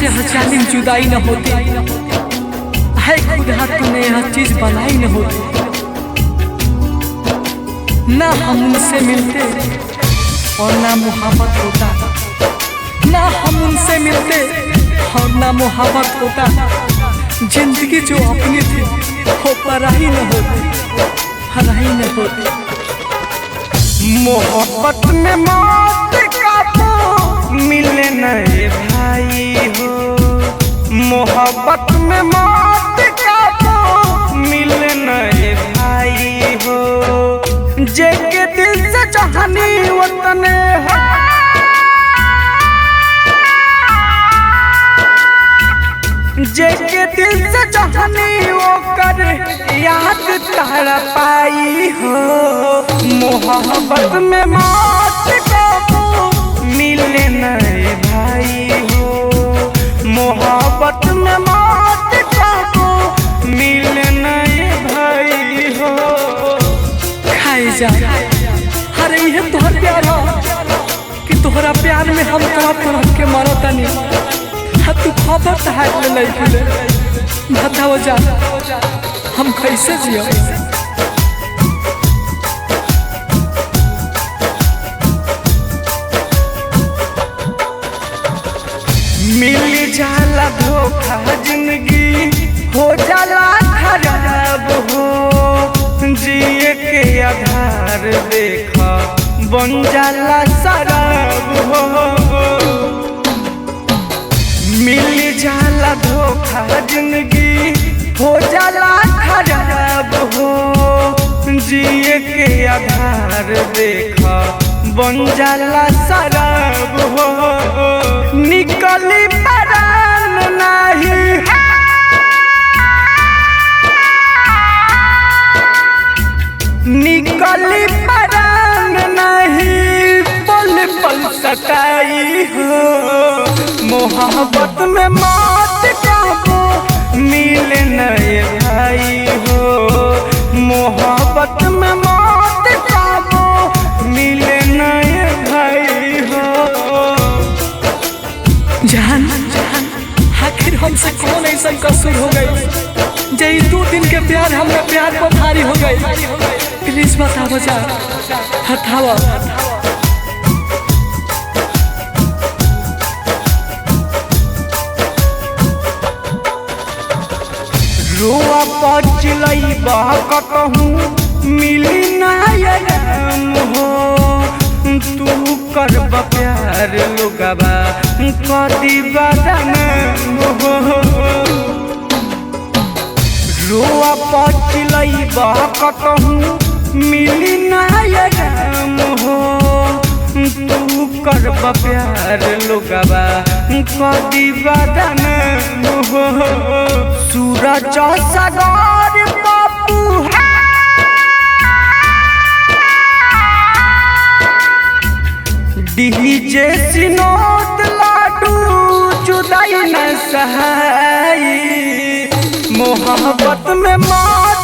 से हर जालिम जुदाई न होती है, खुदा तूने यह चीज बनाई न होती। ना हम उनसे मिलते और ना मोहब्बत होता, ना हम उनसे मिलते और ना मोहब्बत होता। जिंदगी जो अपनी थी वो पराई न होती, हराई न होती। मोहब्बत में मौत का तो मिले नए भाई हो, मोहब्बत में मौत का तो मिले नए भाई हो। जेके दिल से चाहनी वतने हो, जेके दिल से चाहनी वो कर याद तारा पाई हो। मोहब्बत में मौत को मिले नए भाई हो, मोहब्बत में मौत को मिले नए भाई हो। खाए जा अरे ये तोहर प्यार हो कि तोहरा प्यार में हम तड़प तड़प के मरता नहीं। तू खबर तहाक ले नहीं खुले, बताओ जा हम कैसे जियो। मिल जाला धोखा जिंदगी हो जाला खराब हो, जिए के आधार देखा बन जाला शराब हो। मिल जाला धोखा जिंदगी हो जाला खराब हो, जिए के आधार देखा बन जाला शराब हो। निकली परान नहीं निकली परान नहीं पल पल सताई हो। मोहब्बत में मौत को मिले नए भाई हो, मोहब्बत में मौत को मिले नए भाई हो। जान आखिर हमसे कौन ऐसा कसूर हो गई जे 2 दिन के प्यार हमरा प्यार पर भारी हो गई। प्लीज बताओ जा, हटाओ। रुआ पचलई कहूँ मिली नाम हो, तू करब प्यार लोगबा कदी बदन हो। रुआ पचलई कहूँ मिली नाम हो, तू करब प्यार लोगबा कदी बदन हो। सूरज सागर बापू डीजे सिनोद लाडू जुदाई न सहाई। मोहब्बत में मौत